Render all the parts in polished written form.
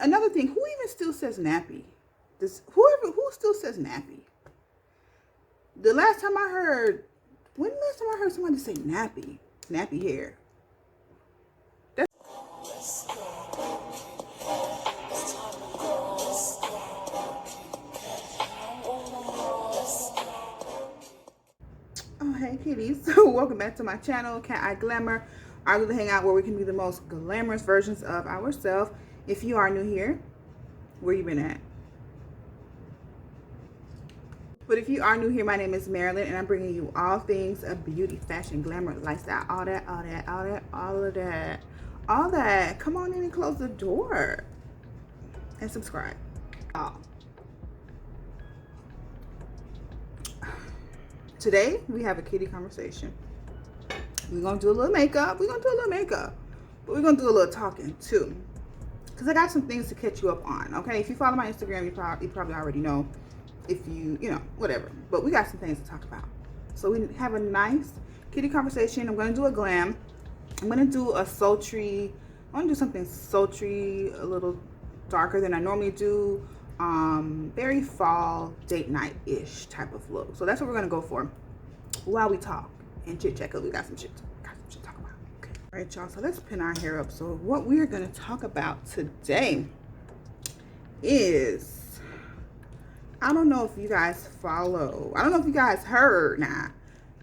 another thing, who even still says nappy? Who still says nappy? When the last time I heard somebody say nappy hair? Oh, hey kitties. So welcome back to my channel, Cateyeglamour. Our little hangout where we can be the most glamorous versions of ourselves. If you are new here, where you been at? But if you are new here, my name is Marilyn, and I'm bringing you all things of beauty, fashion, glamour, lifestyle, all that. Come on in and close the door and subscribe. Today we have a kitty conversation. We're gonna do a little makeup. But we're gonna do a little talking too, because I got some things to catch you up on. Okay, if you follow my Instagram, you probably already know. If you know, whatever. But we got some things to talk about. So we have a nice kitty conversation. I'm gonna do a glam. I'm gonna do a sultry. I want to do something sultry, a little darker than I normally do. Very fall date night-ish type of look. So that's what we're gonna go for while we talk and chit chat, because we got some shit to talk about. Okay. All right, y'all. So let's pin our hair up. So what we're gonna talk about today is, I don't know if you guys follow. I don't know if you guys heard.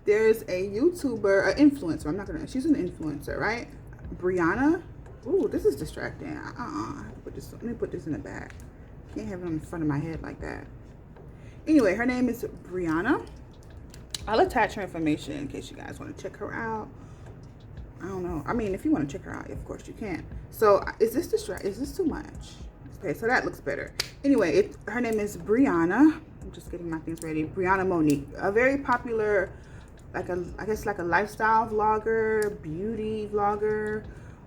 There's a YouTuber, an influencer. She's an influencer, right? Briana. Ooh, this is distracting. Let me put this in the back. Can't have it in front of my head like that. Anyway, her name is Briana. I'll attach her information in case you guys want to check her out. I don't know. I mean, if you want to check her out, of course you can. So, is this too much? Okay, so that looks better. Anyway, her name is Briana. I'm just getting my things ready. Briana Monique, a very popular, I guess like a lifestyle vlogger, beauty vlogger.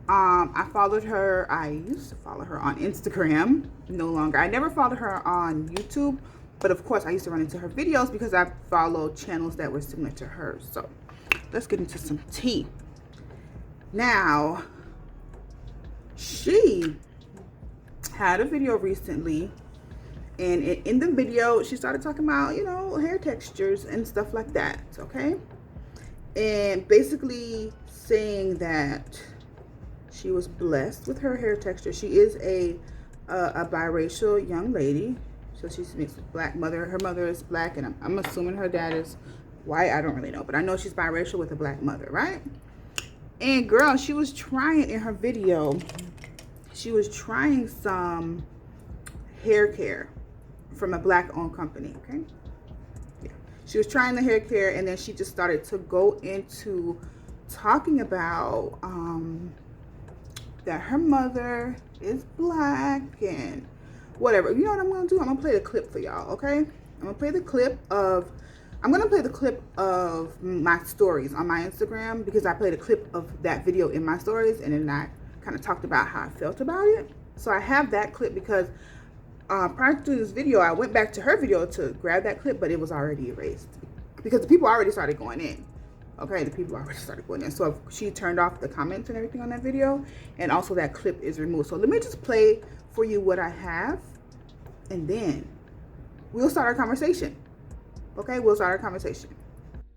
I followed her. I used to follow her on Instagram. No longer. I never followed her on YouTube, but of course I used to run into her videos because I followed channels that were similar to hers. So let's get into some tea. Now, she had a video recently, and in the video she started talking about, you know, hair textures and stuff like that. Okay, and basically saying that she was blessed with her hair texture. She is a biracial young lady, so she's mixed with black mother. Her mother is black, and I'm assuming her dad is white. I don't really know, but I know she's biracial with a black mother, right? And girl, she was trying in her video. She was trying some hair care from a black-owned company, okay? Yeah. She was trying the hair care, and then she just started to go into talking about that her mother is black and whatever. You know what I'm going to do? I'm going to play the clip for y'all, okay? I'm going to play the clip of my stories on my Instagram, because I played a clip of that video in my stories, and then I kind of talked about how I felt about it. So I have that clip because prior to this video, I went back to her video to grab that clip, but it was already erased because the people already started going in. Okay, the people already started going in. So she turned off the comments and everything on that video, and also that clip is removed. So let me just play for you what I have, and then we'll start our conversation. Okay, we'll start our conversation.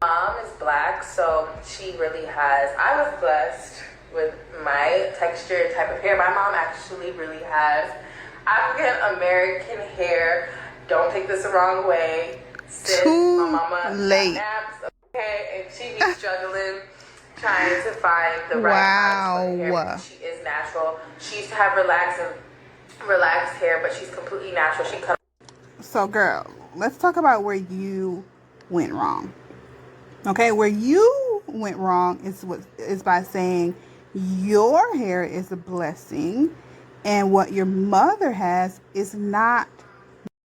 Mom is black, so she really has, I was blessed with my texture type of hair. My mom actually really has African American hair. Don't take this the wrong way. Sis, my mama late. Naps, okay, and she be struggling trying to find the right kind of hair. She is natural. She used to have relaxed hair, but she's completely natural. She cut. So girl, let's talk about where you went wrong. Okay, where you went wrong is by saying your hair is a blessing and what your mother has is not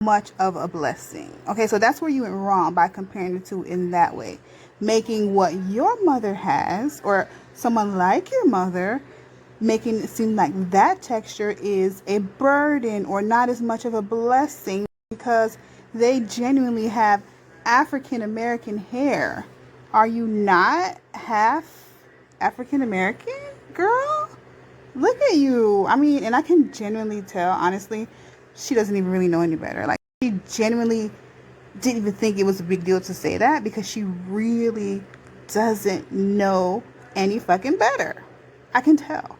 much of a blessing. Okay, so that's where you went wrong, by comparing the two in that way, making what your mother has, or someone like your mother, making it seem like that texture is a burden or not as much of a blessing because they genuinely have African American hair. Are you not half African American, girl? Look at you. I mean, and I can genuinely tell, honestly, she doesn't even really know any better. Like, she genuinely didn't even think it was a big deal to say that because she really doesn't know any fucking better. I can tell.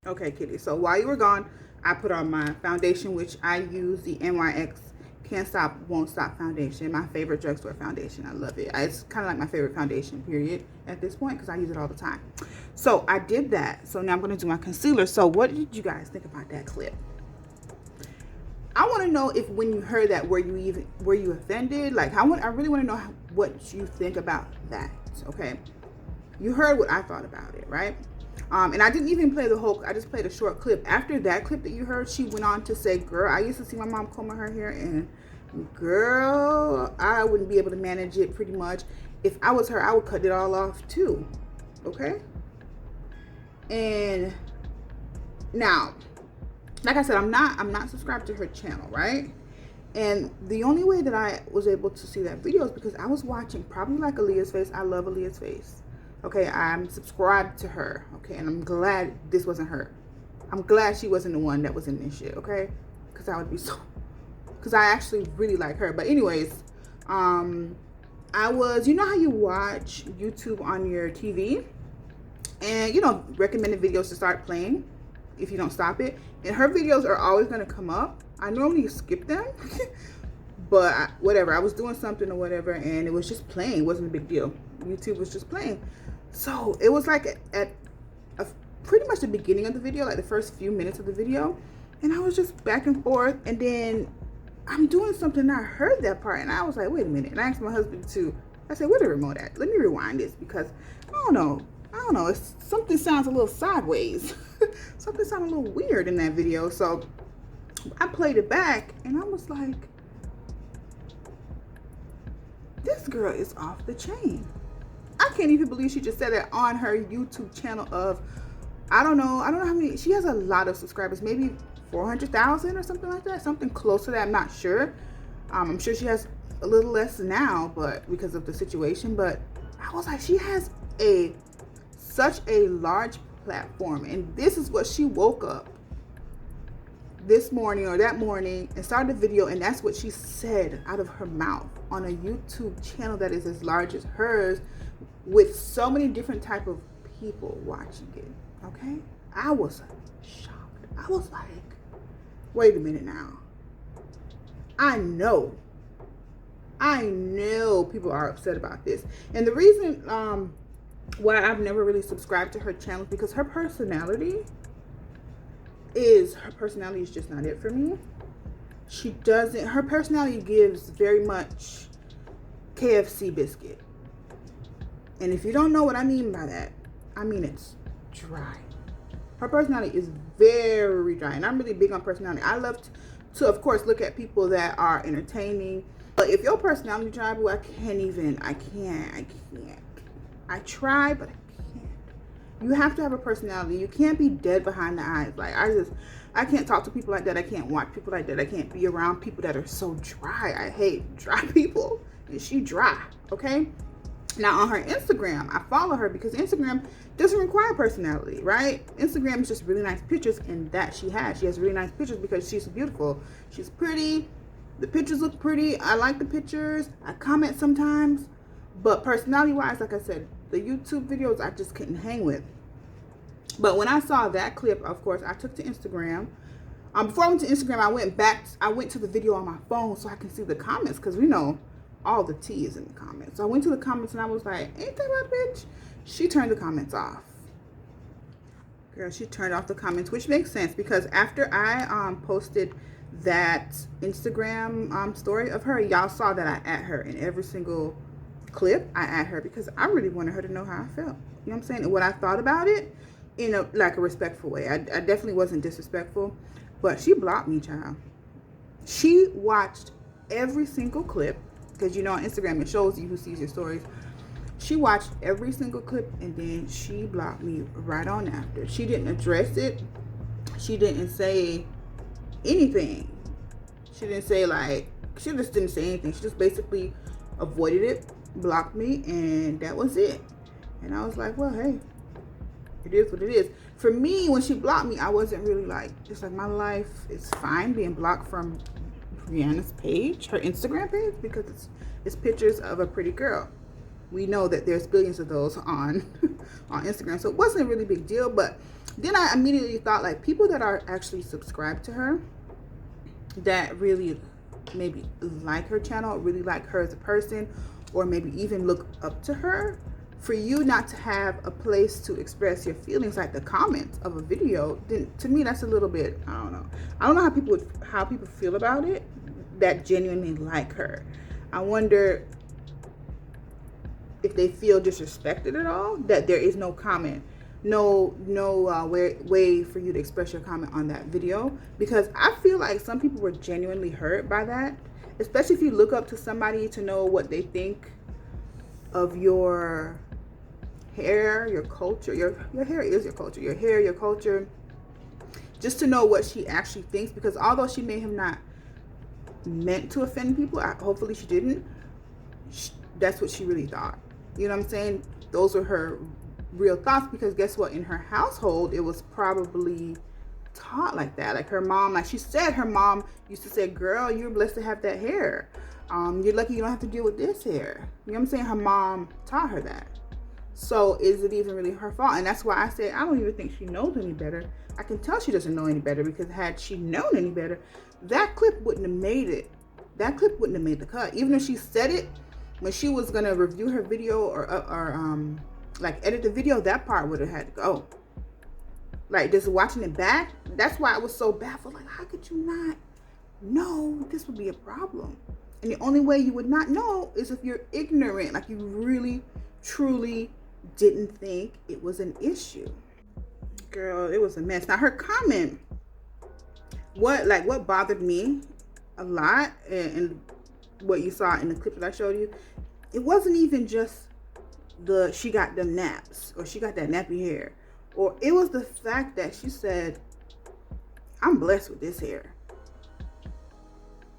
Okay, Kitty. So while you were gone, I put on my foundation, which I use the NYX Can't Stop, Won't Stop foundation. My favorite drugstore foundation. I love it. It's kind of like my favorite foundation, period, at this point, because I use it all the time. So I did that. So now I'm going to do my concealer. So what did you guys think about that clip? I want to know if when you heard that, were you offended? Like, I really want to know what you think about that. Okay, you heard what I thought about it, right? And I didn't even play the whole. I just played a short clip. After that clip that you heard, she went on to say, "Girl, I used to see my mom combing her hair, and girl, I wouldn't be able to manage it. Pretty much, if I was her, I would cut it all off too." Okay. And now, like I said, I'm not subscribed to her channel, right? And the only way that I was able to see that video is because I was watching probably like Aaliyah's Face. I love Aaliyah's Face. Okay, I'm subscribed to her. Okay, and I'm glad this wasn't her. I'm glad she wasn't the one that was in this shit. Okay, because I would be so. Because I actually really like her. But anyways, I was. You know how you watch YouTube on your TV, and you know recommended videos to start playing if you don't stop it. And her videos are always gonna come up. I normally skip them, but whatever. I was doing something or whatever, and it was just playing. It wasn't a big deal. YouTube was just playing. So it was like at pretty much the beginning of the video, like the first few minutes of the video, and I was just back and forth, and then I'm doing something and I heard that part, and I was like, wait a minute. And I asked my husband to, I said, where the remote at? Let me rewind this because I don't know. It's something sounds a little sideways. Something sounded a little weird in that video. So I played it back and I was like, this girl is off the chain. I can't even believe she just said that on her YouTube channel of, I don't know how many, she has a lot of subscribers, maybe 400,000 or something like that, something close to that, I'm not sure. I'm sure she has a little less now, but because of the situation, but I was like, she has such a large platform, and this is what she woke up this morning or that morning and started a video, and that's what she said out of her mouth on a YouTube channel that is as large as hers, with so many different type of people watching it. Okay, I was shocked. I was like, wait a minute now. I know people are upset about this, and the reason why I've never really subscribed to her channel is because her personality is just not it for me. Her personality gives very much KFC biscuit. And if you don't know what I mean by that, I mean it's dry. Her personality is very dry. And I'm really big on personality. I love to of course, look at people that are entertaining. But if your personality dry, I can't. I try, but I can't. You have to have a personality. You can't be dead behind the eyes. Like, I can't talk to people like that. I can't watch people like that. I can't be around people that are so dry. I hate dry people. And she dry, okay? Now, on her Instagram, I follow her because Instagram doesn't require personality, right? Instagram is just really nice pictures, and that she has. She has really nice pictures because she's beautiful. She's pretty. The pictures look pretty. I like the pictures. I comment sometimes. But personality-wise, like I said, the YouTube videos I just couldn't hang with. But when I saw that clip, of course, I took to Instagram. Before I went to Instagram, I went to the video on my phone so I can see the comments, because we know all the tea is in the comments. So I went to the comments and I was like, ain't that my bitch? She turned the comments off. Girl, she turned off the comments, which makes sense because after I posted that Instagram story of her, y'all saw that I at her in every single clip. I at her because I really wanted her to know how I felt. You know what I'm saying? And what I thought about it in a respectful way. I definitely wasn't disrespectful, but she blocked me, child. She watched every single clip, because you know on Instagram it shows you who sees your stories. She watched every single clip and then she blocked me right on after. She didn't address it. She didn't say anything. She didn't say she just didn't say anything. She just basically avoided it, blocked me, and that was it. And I was like, well, hey, It is what it is. For me, when she blocked me, I wasn't really like, it's like my life is fine being blocked from Briana's page, her Instagram page, because it's pictures of a pretty girl. We know that there's billions of those on on Instagram, so it wasn't a really big deal. But then I immediately thought, like, people that are actually subscribed to her, that really maybe like her channel, really like her as a person, or maybe even look up to her, for you not to have a place to express your feelings, like the comments of a video, then to me that's a little bit, I don't know how people feel about it that genuinely like her. I wonder if they feel disrespected at all, that there is no comment, no way for you to express your comment on that video, because I feel like some people were genuinely hurt by that, especially if you look up to somebody to know what they think of your hair, your culture. Your hair is your culture. Your hair, your culture. Just to know what she actually thinks, because although she may have not meant to offend people, hopefully she didn't, that's what she really thought. You know what I'm saying? Those are her real thoughts, because guess what? In her household, it was probably taught like that. Like her mom, like she said, her mom used to say, girl, you're blessed to have that hair. You're lucky you don't have to deal with this hair. You know what I'm saying? Her mom taught her that. So is it even really her fault? And that's why I said I don't even think she knows any better. I can tell she doesn't know any better, because had she known any better, that clip wouldn't have made it. That clip wouldn't have made the cut. Even if she said it when she was gonna review her video or like edit the video, that part would have had to go. Like just watching it back, that's why I was so baffled. Like, how could you not know this would be a problem? And the only way you would not know is if you're ignorant, like you really, truly didn't think it was an issue. Girl, it was a mess. Now her comment, what bothered me a lot, and what you saw in the clip that I showed you, it wasn't even just she got them naps, or she got that nappy hair, or it was the fact that she said, I'm blessed with this hair.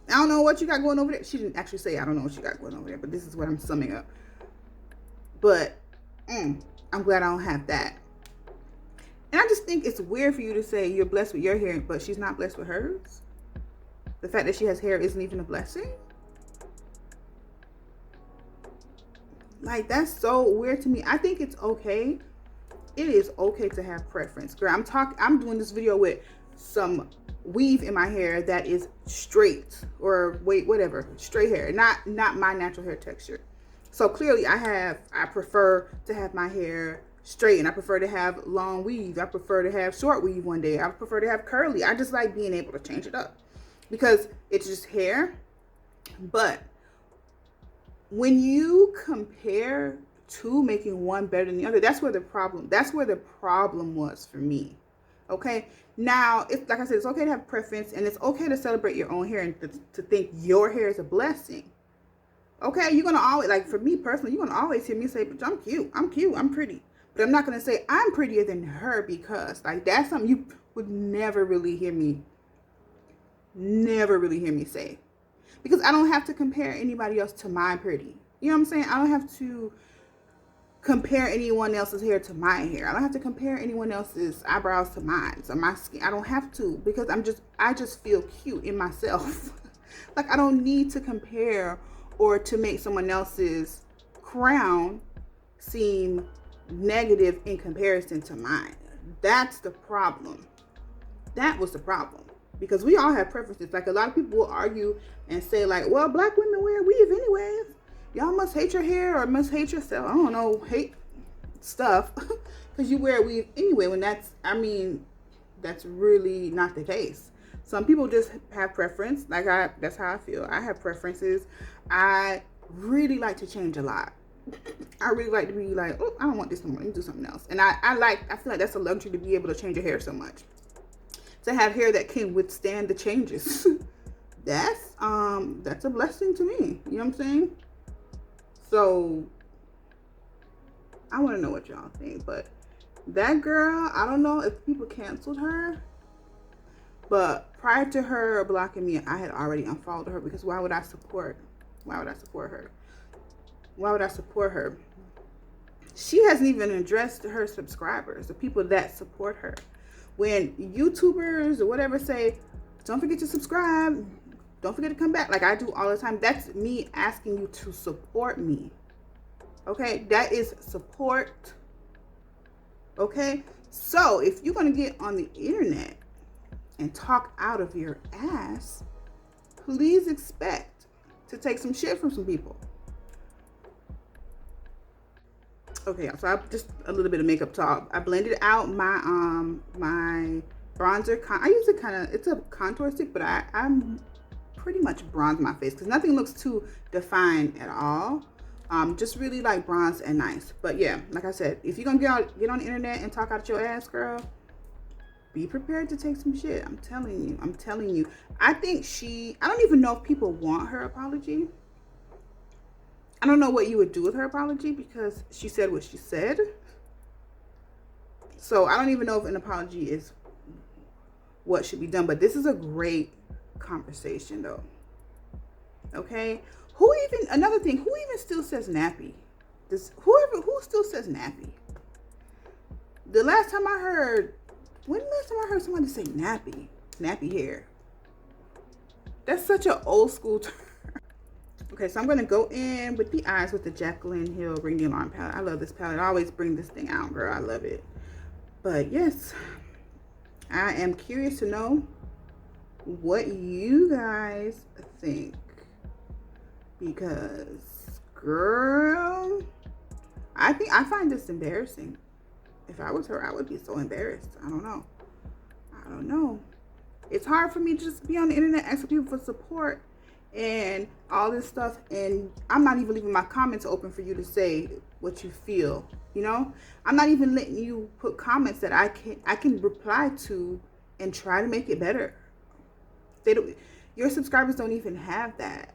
I don't know what you got going over there. She didn't actually say, I don't know what you got going over there, but this is what I'm summing up. But I'm glad I don't have that. And I just think it's weird for you to say you're blessed with your hair, but she's not blessed with hers. The fact that she has hair isn't even a blessing. Like, that's so weird to me. I think it's okay. It is okay to have preference. Girl, I'm doing this video with some weave in my hair that is straight, or whatever, straight hair, not my natural hair texture. So clearly I prefer to have my hair straight, and I prefer to have long weave. I prefer to have short weave one day. I prefer to have curly. I just like being able to change it up, because it's just hair. But when you compare two, making one better than the other, that's where the problem was for me. Okay, now it's like I said, it's okay to have preference, and it's okay to celebrate your own hair, and to think your hair is a blessing. Okay, you're gonna always, like for me personally, you're gonna always hear me say, but I'm cute, I'm pretty. But I'm not gonna say I'm prettier than her, because like that's something you would never really hear me say. Because I don't have to compare anybody else to my pretty. You know what I'm saying? I don't have to compare anyone else's hair to my hair. I don't have to compare anyone else's eyebrows to mine, or my skin. I don't have to, because I just feel cute in myself. Like I don't need to compare or to make someone else's crown seem negative in comparison to mine. That's the problem. That was the problem. Because we all have preferences. Like a lot of people will argue and say like, well, black women wear weave anyways. Y'all must hate your hair or must hate yourself. I don't know, hate stuff because you wear weave anyway, when that's really not the case. Some people just have preference. That's how I feel. I have preferences. I really like to change a lot. I really like to be like, oh, I don't want this no more. Let me do something else. And I feel like that's a luxury to be able to change your hair so much. To have hair that can withstand the changes. That's a blessing to me. You know what I'm saying? So I want to know what y'all think. But that girl, I don't know if people canceled her. But prior to her blocking me, I had already unfollowed her, because why would I support her? Why would I support her? She hasn't even addressed her subscribers, the people that support her. When YouTubers or whatever say, don't forget to subscribe, don't forget to come back, like I do all the time, that's me asking you to support me. Okay, that is support. Okay, so if you're going to get on the internet and talk out of your ass, please expect to take some shit from some people. Okay, so I just a little bit of makeup talk. I blended out my my bronzer. I use it kind of, it's a contour stick, but I'm pretty much bronze my face because nothing looks too defined at all. Just really like bronze and nice. But yeah, like I said, if you're gonna get on the internet and talk out your ass, girl, be prepared to take some shit. I'm telling you. I'm telling you. I think I don't even know if people want her apology. I don't know what you would do with her apology because she said what she said. So I don't even know if an apology is what should be done. But this is a great conversation though. Okay? Another thing, who even still says nappy? Who still says nappy? When the last time I heard somebody say nappy? Nappy hair. That's such an old school term. Okay, so I'm going to go in with the eyes with the Jaclyn Hill Bring the Alarm palette. I love this palette. I always bring this thing out, girl. I love it. But yes, I am curious to know what you guys think. Because, girl, I find this embarrassing. If I was her, I would be so embarrassed. I don't know. It's hard for me to just be on the internet asking people for support and all this stuff, and I'm not even leaving my comments open for you to say what you feel. You know, I'm not even letting you put comments that I can reply to and try to make it better. Your subscribers don't even have that.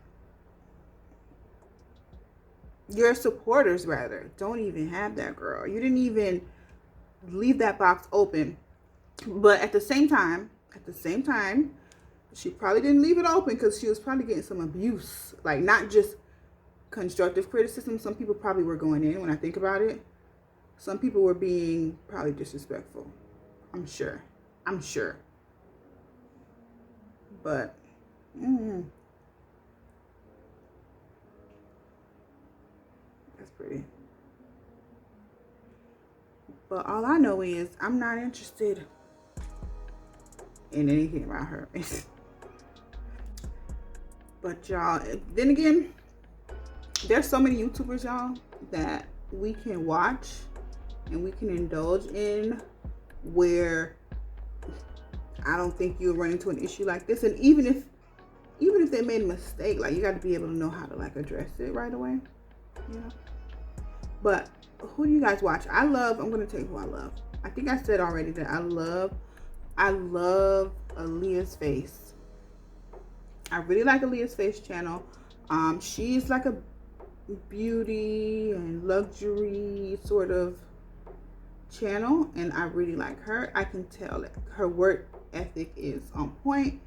Your supporters rather don't even have that, girl. You didn't even leave that box open. But at the same time, she probably didn't leave it open because she was probably getting some abuse. Like, not just constructive criticism. Some people probably were going in, when I think about it. Some people were being probably disrespectful. I'm sure. But, that's pretty. But all I know is I'm not interested in anything about her. But y'all, then again, there's so many YouTubers, y'all, that we can watch and we can indulge in where I don't think you'll run into an issue like this. And even if they made a mistake, like, you got to be able to know how to like address it right away, you know. But who do you guys watch? I'm gonna tell you who I love. I think I said already that I love Aaliyah's Face. I really like Aaliyah's Face channel. She's like a beauty and luxury sort of channel, and I really like her. I can tell that her work ethic is on point.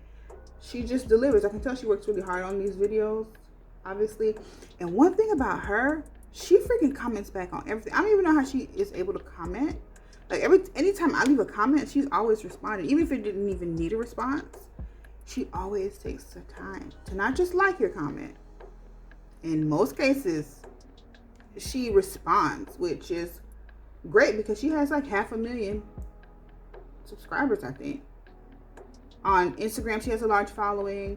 She just delivers. I can tell she works really hard on these videos, obviously. And one thing about her, she freaking comments back on everything. I don't even know how she is able to comment. Like, anytime I leave a comment, she's always responding. Even if it didn't even need a response, she always takes the time to not just like your comment. In most cases, she responds, which is great because she has like 500,000 subscribers, I think. On Instagram, she has a large following.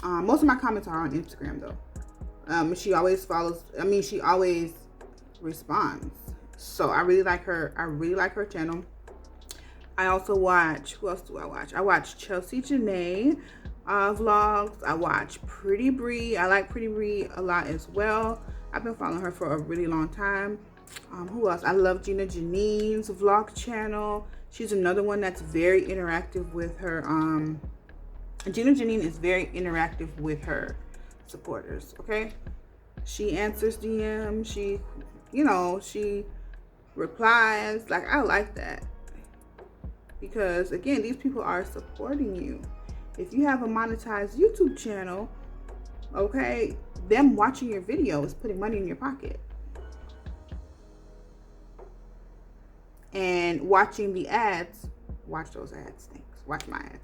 Most of my comments are on Instagram, though. She always she always responds. So I really like her. I really like her channel. I also watch, who else do I watch? I watch Chelsea Janae vlogs. I watch Pretty Bree. I like Pretty Bree a lot as well. I've been following her for a really long time. Who else? I love Gina Janine's vlog channel. She's another one that's very interactive with her. Gina Janine is very interactive with her supporters, okay? She answers DM. She replies. Like, I like that. Because, again, these people are supporting you. If you have a monetized YouTube channel, okay, them watching your video is putting money in your pocket. And watching the ads, watch those ads, thanks. Watch my ads.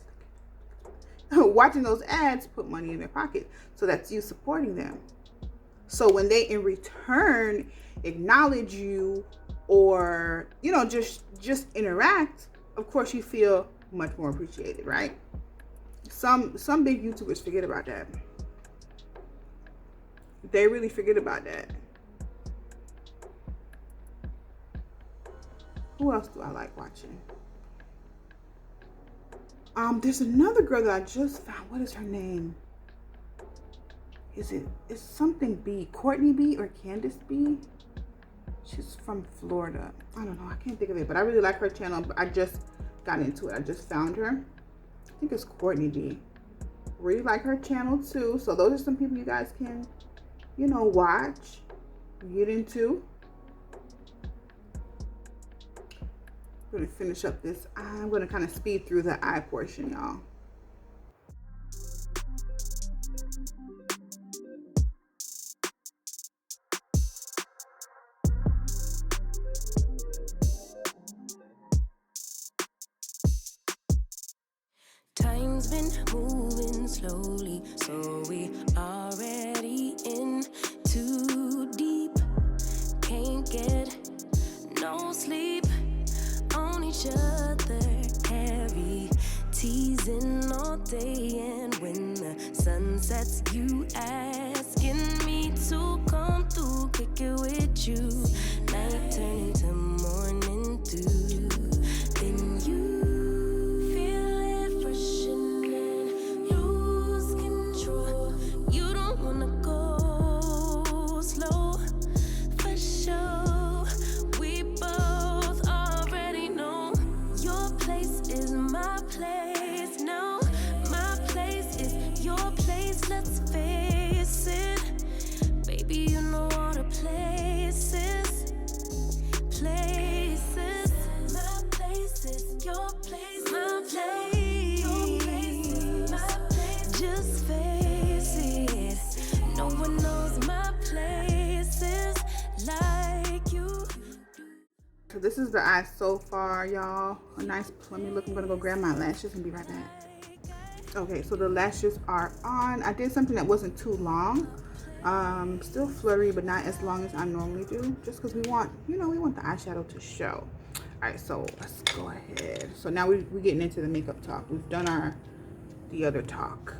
Watching those ads put money in their pocket. So that's you supporting them. So when they in return acknowledge you or, you know, just interact, of course you feel much more appreciated, right? Some big YouTubers forget about that. They really forget about that. Who else do I like watching? There's another girl that I just found. What is her name? It's something B, Courtney B or Candace B? She's from Florida. I don't know. I can't think of it, but I really like her channel. But I just got into it. I just found her. I think it's Courtney B. Really like her channel too. So those are some people you guys can, you know, watch, get into. I'm gonna finish up this. I'm gonna kind of speed through the eye portion, y'all. Time's been moving slowly, so we already in too deep. Can't get no sleep on each other, heavy teasing all day, and when the sun sets, you asking me to come through, kick it with you. Night turn into morning dew, then you So this is the eye so far, y'all. A nice plummy look. I'm gonna go grab my lashes and be right back. Okay, so the lashes are on. I did something that wasn't too long. Still flurry, but not as long as I normally do. Just because we want, you know, we want the eyeshadow to show. All right, so let's go ahead. So now we're getting into the makeup talk. We've done the other talk.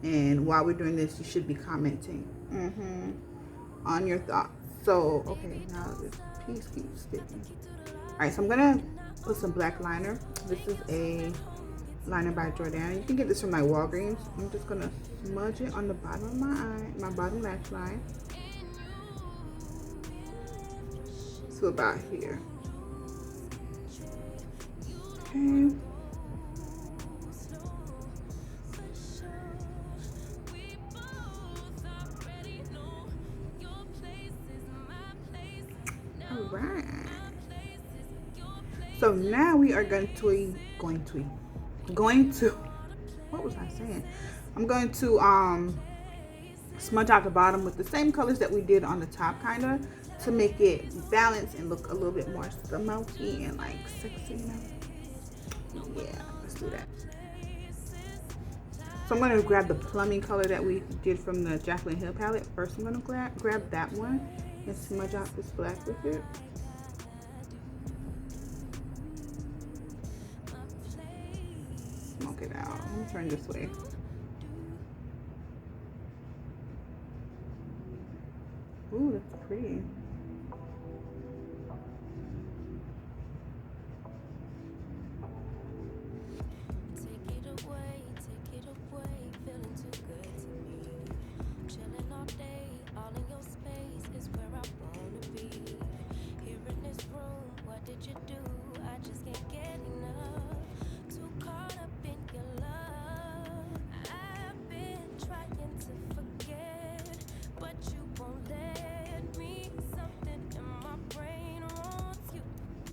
And while we're doing this, you should be commenting on your thoughts. So, okay, now this piece keeps sticking. All right, so I'm gonna put some black liner. This is a liner by Jordana. You can get this from my Walgreens. I'm just gonna smudge it on the bottom of my eye, my bottom lash line. So about here. Okay. Alright. So now we are going to what was I saying? I'm going to smudge out the bottom with the same colors that we did on the top, kinda, to make it balanced and look a little bit more smoky and like sexy, you know? Yeah, let's do that. So I'm gonna grab the plumbing color that we did from the Jaclyn Hill palette. First, I'm gonna grab that one and smudge out this black with it. Smoke it out. Let me turn this way. Ooh, that's pretty.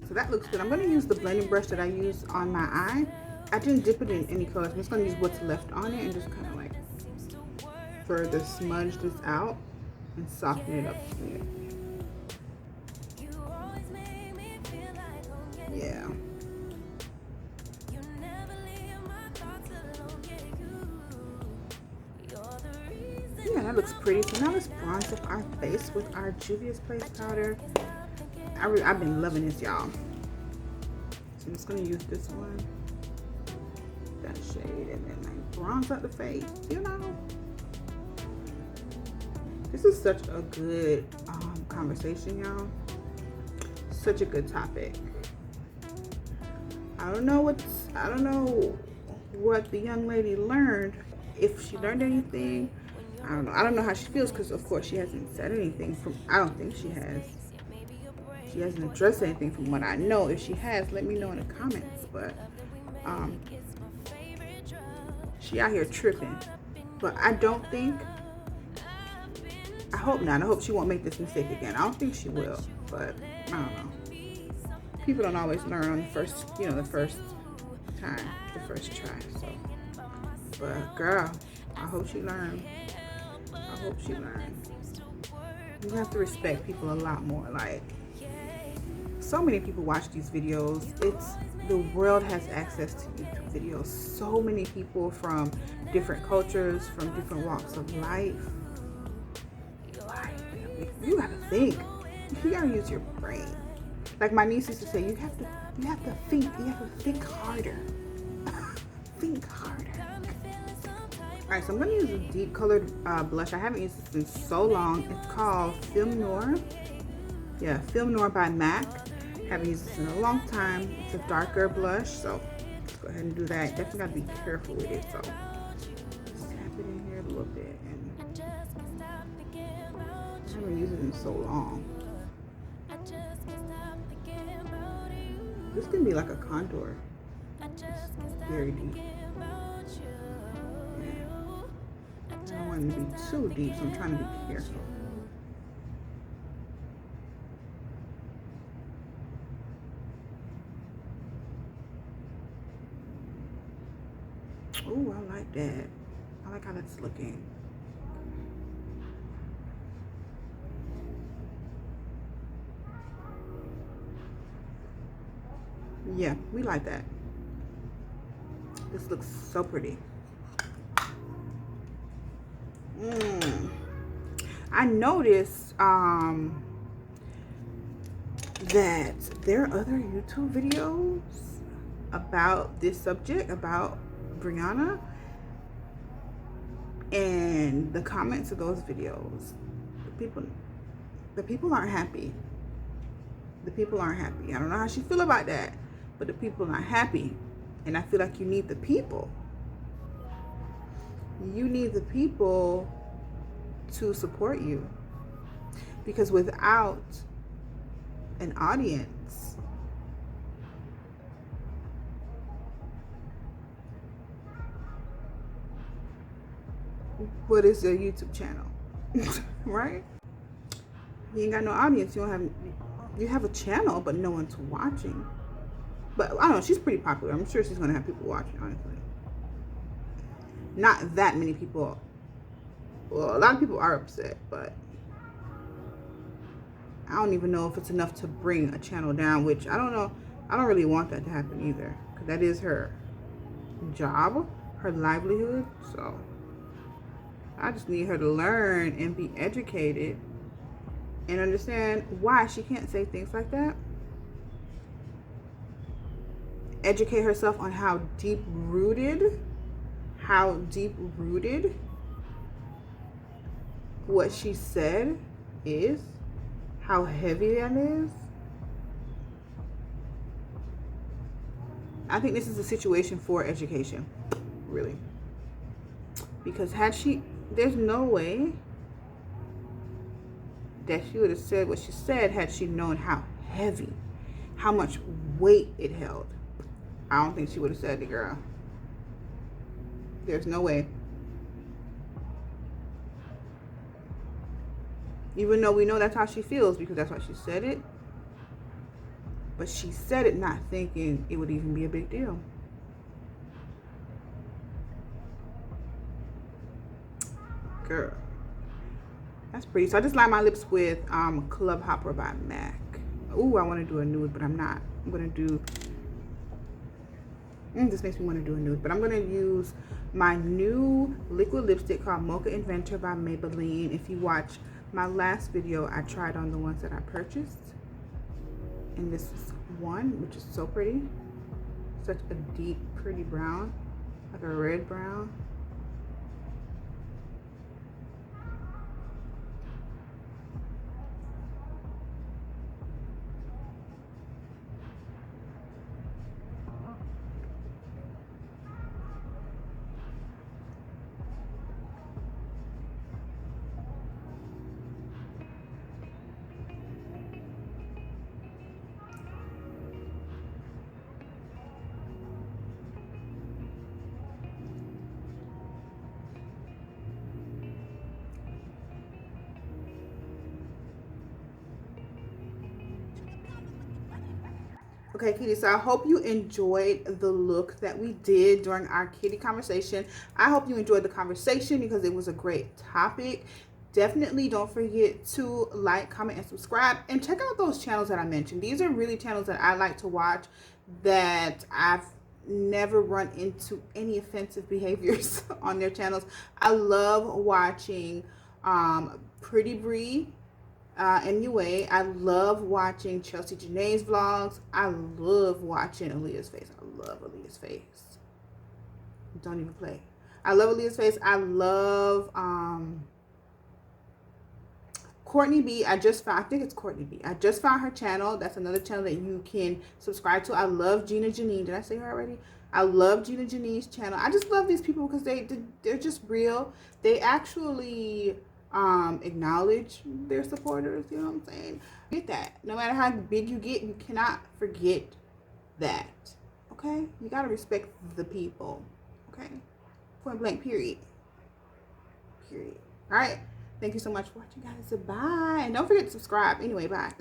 So that looks good. I'm going to use the blending brush that I used on my eye. I didn't dip it in any colors. I'm just going to use what's left on it and just kind of like further smudge this out and soften it up. Yeah. Yeah, that looks pretty. So now let's bronze up our face with our Juvia's Place powder. I've been loving this, y'all. So I'm just gonna use this one, that shade, and then like bronze up the face. You know, this is such a good conversation, y'all. Such a good topic. I don't know what the young lady learned. If she learned anything, I don't know. I don't know how she feels because, of course, she hasn't said anything. I don't think she has. She hasn't addressed anything from what I know. If she has, let me know in the comments. But she out here tripping. But I don't think. I hope not. I hope she won't make this mistake again. I don't think she will. But I don't know. People don't always learn on the first time, the first try. So, but girl, I hope she learned. I hope she learned. You have to respect people a lot more. Like, so many people watch these videos. The world has access to YouTube videos. So many people from different cultures, from different walks of life. Like, you gotta think. You gotta use your brain. Like my niece used to say, you have to think harder. Think harder. Alright, so I'm gonna use a deep colored blush. I haven't used this in so long. It's called Film Noir. Yeah, Film Noir by MAC. Haven't used this in a long time. It's a darker blush, so let's go ahead and do that. Definitely gotta be careful with it. So just tap it in here a little bit. And I haven't used it in so long. This can be like a contour. It's very deep. I don't want it to be too deep, so I'm trying to be careful. Oh, I like that. I like how that's looking. Yeah, we like that. This looks so pretty. I noticed that there are other YouTube videos about this subject, about Briana, and the comments of those videos, the people aren't happy. The people aren't happy. I don't know how she feel about that, but the people aren't happy. And I feel like you need the people. You need the people to support you. Because without an audience, what is a YouTube channel? Right? You ain't got no audience. You have a channel, but no one's watching. But I don't know, she's pretty popular. I'm sure she's gonna have people watching, honestly. Not that many people. Well, a lot of people are upset, but I don't even know if it's enough to bring a channel down, which I don't know. I don't really want that to happen either, because that is her job, her livelihood. So I just need her to learn and be educated and understand why she can't say things like that. Educate herself on how deep rooted what she said is, how heavy that is. I think this is a situation for education, really. Because there's no way that she would have said what she said had she known how heavy, how much weight it held. I don't think she would have said it, girl. There's no way. Even though we know that's how she feels, because that's why she said it. But she said it not thinking it would even be a big deal. Girl. That's pretty. So I just lined my lips with Club Hopper by MAC. Ooh, I want to do a nude, but I'm not. I'm going to do... this makes me want to do a nude, but I'm going to use my new liquid lipstick called Mocha Inventor by Maybelline. If you watch my last video, I tried on the ones that I purchased. And this is one, which is so pretty. Such a deep, pretty brown. Like a red brown. Okay, kitty, so I hope you enjoyed the look that we did during our kitty conversation. I hope you enjoyed the conversation because it was a great topic. Definitely don't forget to like, comment, and subscribe. And check out those channels that I mentioned. These are really channels that I like to watch that I've never run into any offensive behaviors on their channels. I love watching Pretty Bree. MUA. I love watching Chelsea Janae's vlogs. I love watching Aaliyah's face. I love Aaliyah's face. Don't even play. I love Aaliyah's face. I love Courtney B. I think it's Courtney B. I just found her channel. That's another channel that you can subscribe to. I love Gina Janine. Did I say her already? I love Gina Janine's channel. I just love these people because they're just real. They actually acknowledge their supporters, you know what I'm saying? Get that. No matter how big you get, you cannot forget that. Okay? You gotta respect the people. Okay? Point blank, period. Period. Alright. Thank you so much for watching, guys. Bye. And don't forget to subscribe. Anyway, bye.